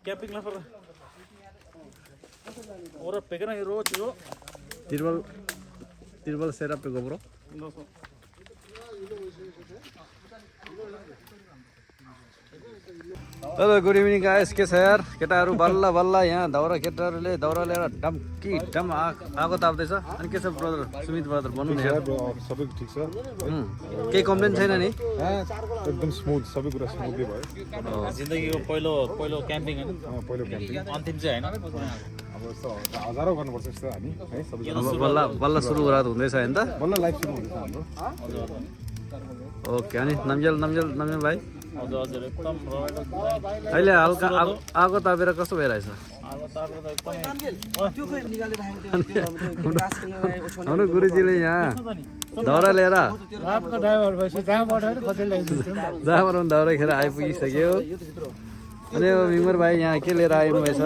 camping lah per. Orang pegang hero cuy. तिरुबल setup पे bro hello good evening guys के छ यार केटाहरु बल्ल बल्ल यहाँ दाउरा केटाहरुले दाउरा लिएर डम्की डम आगो ताप्दै छ अनि के छ ब्रदर सुमित ब्रदर भन्नु न यार सबै ठीक छ के कम्प्लेन छैन नि एकदम स्मुथ सबै कुरा स्मुथली भयो जिन्दगीको पहिलो क्याम्पिङ हैन पहिलो क्याम्पिङ अन्तिम चाहिँ हैन अब यस्तो हजारौं गर्नुपर्छ जस्तो हामी है सबै बल्ल बल्ल सुरुवात हुँदैछ हैन त बल्ल लाइफ सुरु हुँदैछ हाम्रो ओके अनि नमजल भाइ हजुर एकदम अहिले हल्का आगो तापेर कस्तो भइरहेछ हाम्रो गुरुजीले यहाँ दाउरा लिएर जहाँबाट दाउरा खेर आइपुगिसक्यो अनि अब मिमर भाइ यहाँ के लिएर आइनु भएछ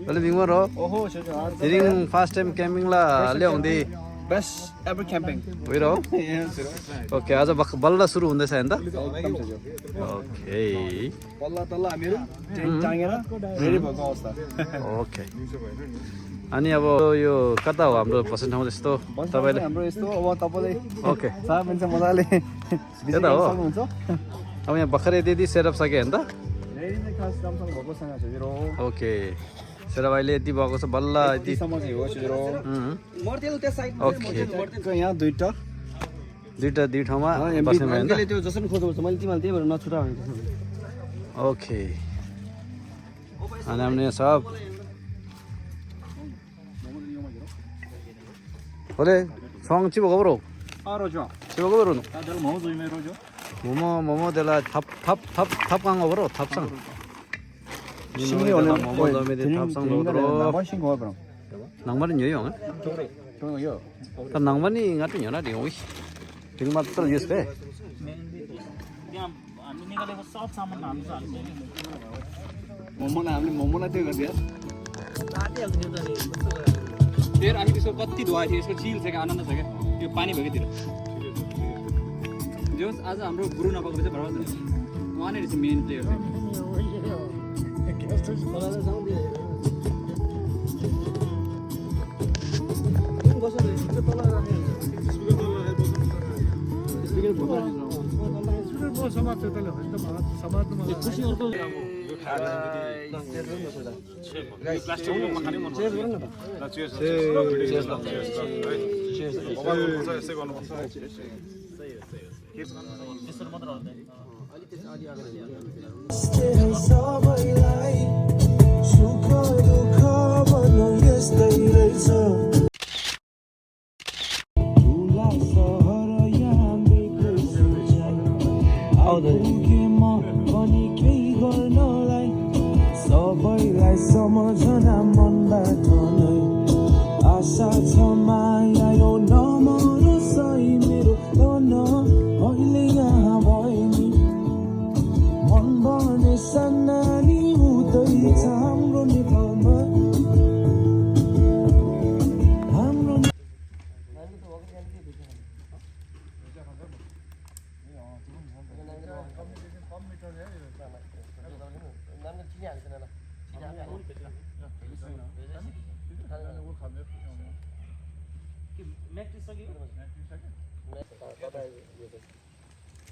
अहिले मिमर हो छिरिङ फर्स्ट टाइम क्याम्पिङ ला ल्याउँदै Best ever camping. हो ओके आज बल्ल सुरु हुँदैछ हैन त ओके बल्ल तल्ल हामीहरु टेन्ट टाँगेर रेडी भएको अवस्था ओके अनि अब यो कता हो हाम्रो बस्ने ठाउँ त्यस्तो तपाईले हाम्रो यस्तो अब तपाईले ओके साफ हुन्छ मजाले त्यता हो अब यहाँ भर्खरै त्यति सेटअप सके हैन त रेडी चाहिँ खास रामसँग भएको सँग छ जिरो ओके सेटअप अहिले यति भएको छ बल्ल यति सम्म चाहिँ हो जिरो मर्तेल त्यो साइड ओके मर्तेलको यहाँ दुई ठाउँमा बस्ने भयो नि त त्यो जसरी खोज्नुपर्छ मैले तिमीलाई त्यही भएर नछुटा भने ओके अनि हमने सब बोले सॉन्ग चिबो गबरो रोजो चिबो गबरो 다들 뭐 조이메 로죠 모모 데라 탑강 गबरो 탑상 신이 원래 모모 다음에 탑상 로드로 나머신 거 그럼 낭만은 여용 저요 딱 낭만이 같은 연하리 오이 지금 맞들 예스 배 त्यहाँ हामी निकालेको सब सामान हाम्रो हाल्नु हामीले मोमोलाई त्यो गरिदियो फेरि अनि त्यसको कति धुवा थियो यसको चिल छ क्या आनन्द छ क्या त्यो पानी भएकोतिर जो आज हाम्रो गुरु नपाएको चाहिँ बराबर उहाँ नै रहेछ मेन प्लेयर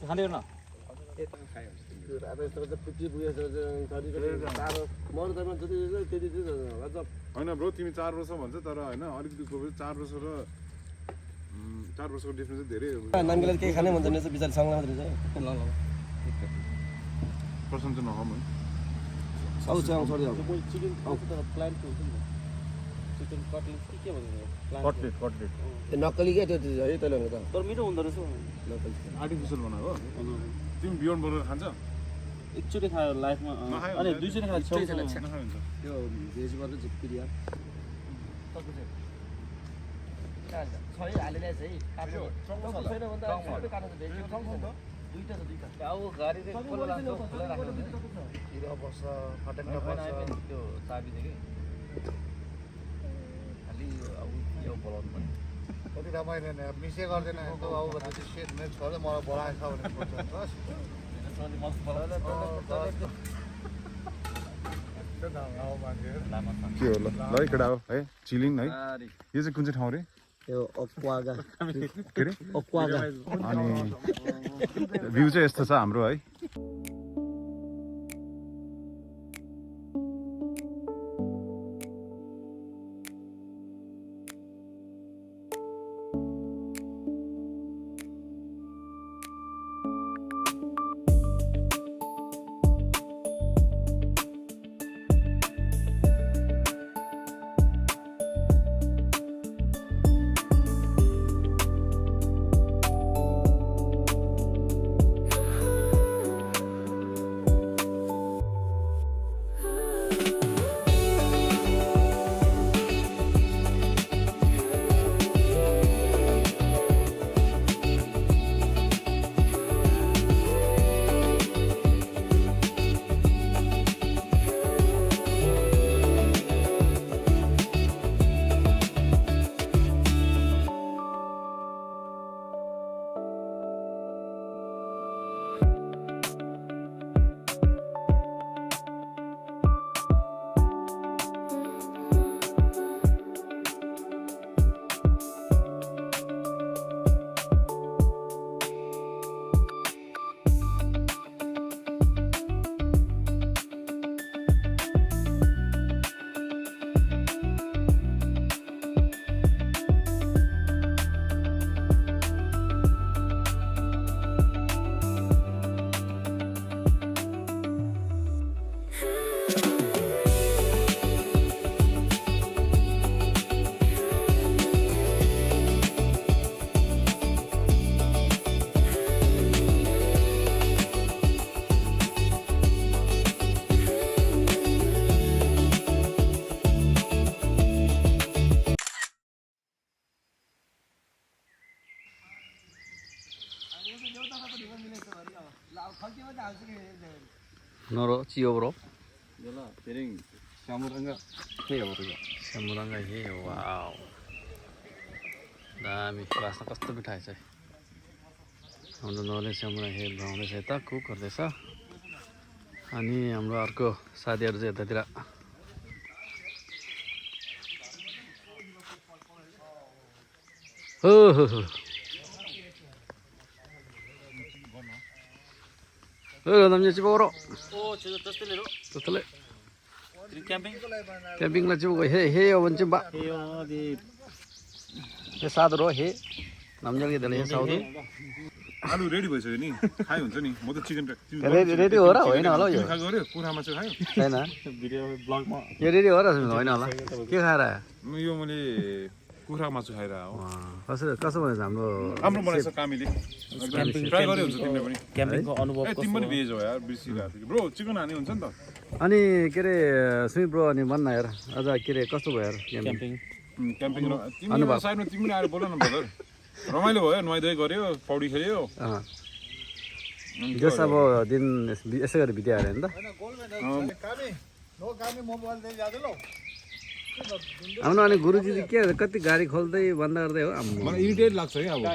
खाँदै न हैन ब्रो तिमी 4 वर्ष भन्छ तर हैन अलिकति को 4 वर्ष र 4 वर्षको डिफरेन्स चाहिँ धेरै नानीलाई केही खानै मन छैन बिचार सँगै मात्रै छ ल पर्सन चाहिँ नहम है आउ चाहिँ सरी आउ चिकन प्लान्ट हुन्छ नि चिकन कटलेट के भन्नु कटलेट त्यो नक्कली के त्यो है तैले भने त तर मिठो हुँदो रहेछ नक्कली आर्टिफिसियल बनाएको तिमी बियन्ड बनाएर खान्छ एकचोटि खायो लाइफमा अनि दुईचोटि खायो नखाइ हुन्छ त्यो भेजबाट चाहिँ क्रिया कति रमाइलो नि मिसै गर्दैन यस्तो अब भनेपछि सेट मेरो छोराले मलाई बोलाएछ भने के हो ल ल है केटा हो है चिलिङ है यो चाहिँ कुन चाहिँ ठाउँ रे यो अक्वागा के रे अक्वागा अनि भ्यू चाहिँ यस्तो छ हाम्रो है 너로 지오브로 Yalah, piring samuranga he हो समुरङ्गा हे वाउ दामी बासमा कस्तो मिठाई छ हाम्रो नौले समुरा हे बनाउँदैछ यता कुक गर्दैछ अनि हाम्रो अर्को साथीहरू चाहिँ यतातिर हो हो हो 남자 집 오러 저거 떴을래로? 좋더래 캠핑? 캠핑라 집 오고 해 원쯤 봐 해요 어디 हे साधु हे 남자게 되는 हे साधु आलु रेडी भइसक्यो नि खाइ हुन्छ नि म त चिकन रेडी हो र होइन होला यो खा गऱ्यो कुरामा चाहिँ खायो छैन भिडियो ब्लगमा यो रेडी हो र होइन होला के खाएर आयो यो मैले कुखुरा मासु खाएर हो कसो भनेछ हाम्रो राम्रो बनाएछ कामीले ट्राई गरे हुन्छ तिमीले पनि क्याम्पिङको अनुभव ए तिमी पनि भेज हो यार बिर्सिरहेको थियो ब्रो चिकन हाने हुन्छ नि त अनि के अरे सुमित ब्रो अनि भन्न हेर अझ के अरे कस्तो भयो यार क्याम्पिङ क्याम्पिङ र तिम्रो साइडमा तिमी आएर बोल न ब्रदर रमाइलो भयो नुहाइधुवाइ गऱ्यो पौडी खेल्यो जस अब दिन यसै गरी बित्यो अरे नि त हाम्रो अनि गुरुजी के कति गाडी खोल्दै बन्द गर्दै हो मलाई इरिटेट लाग्छ है अब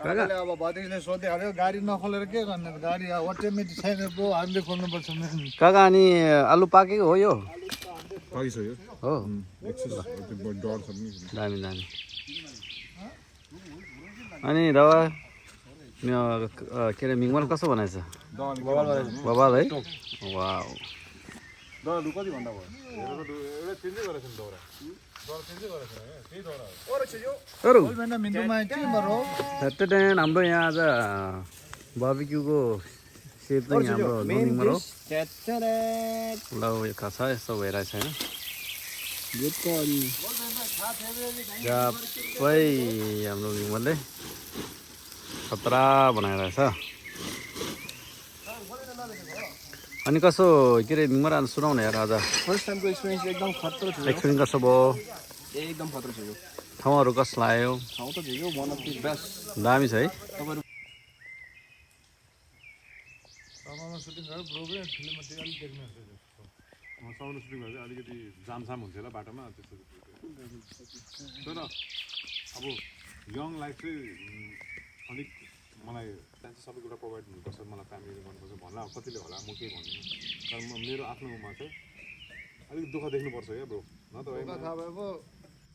काकाले अब भतिजले सोधिहाल्यो गाडी नखोलेर के गर्ने गाडी अटोमेटिक छैन ब्रो हामीले खोल्नुपर्छ काका अनि आलु पाकेको हो यो पाकिसक्यो हो डर छ नि दामी दामी अनि दावा के अरे मिङमल कसो बनाएछ बबाल है वाउ दौरा लु कति भन्दा भयो एउटा चेन्जै गरेछ नि दौरा चेन्जै गरेछ त्यही दौरा हाम्रो यहाँ आज बार्बिक्यूको सेप चाहिँ हाम्रो मिङमल हो ल यो छ यस्तो भइरहेछ होइन सबै हाम्रो मिङमलले खतरा बनाइरहेछ अनि कसो के अरे मिङमल सुनाउन यार आज फर्स्ट टाइमको एक्सपिरियन्स एकदम खतरा थियो एक्सपिरियन्स कसो भयो एकदम खतरा थियो ठाउँहरू कस्तो लाग्यो ठाउँ त थियो वान अफ द बेस्ट दामी छ है साउन्ड सुटिङ भयो अलिकति जामसाम हुन्थ्यो होला बाटोमा त्यस्तो तर अब यङ लाइफ चाहिँ अलिक मलाई त्यहाँ चाहिँ सबै कुरा प्रोभाइड हुनुपर्छ मलाई फ्यामिलीले गर्नुपर्छ भन्ला कतिले होला म केही भन्दिनँ तर मेरो आफ्नोमा चाहिँ अलिक दुःख देख्नुपर्छ क्या ब्रो न त होइन थाहा भएको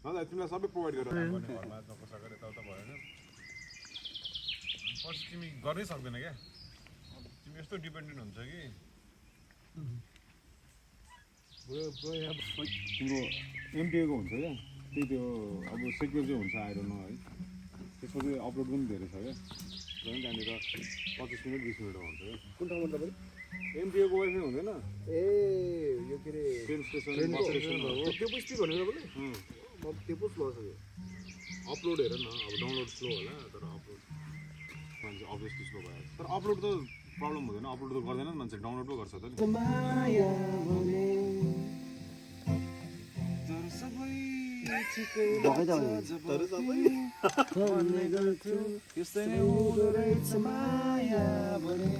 न त तिमीलाई सबै प्रोभाइड गरेर घरमा नकोसकेर यताउता भयो होइन पछि तिमी गर्नै सक्दैन क्या तिमी यस्तो डिपेन्डेन्ट हुन्छ कि तिम्रो एमटिएको हुन्छ क्या त्यही त्यो अब सेक्युर चाहिँ हुन्छ आएर न है त्यसको चाहिँ अपलोड पनि धेरै छ क्या झन् त्यहाँनिर 25 मिनट 20 मिनटमा हुन्छ क्या कुन ठाउँमा तपाईँ एमटिएको वाइफाई हुँदैन ए यो के अरे ट्रेन स्टेसन ट्रेनको बस स्टेसन त्यो पो स्पिड भनेको तपाईँले म त्यो पो स्लो छ यो अपलोड हेर न अब डाउनलोड स्लो होला तर अपलोड मान्छे अभियसली स्लो भयो तर अपलोड त प्रब्लम हुँदैन अपलोड त गर्दैन मान्छे डाउनलोड पो गर्छ त नि तर सबै भन्ने गर्थ्यो यस्तै नै हुँदो रहेछ माया भने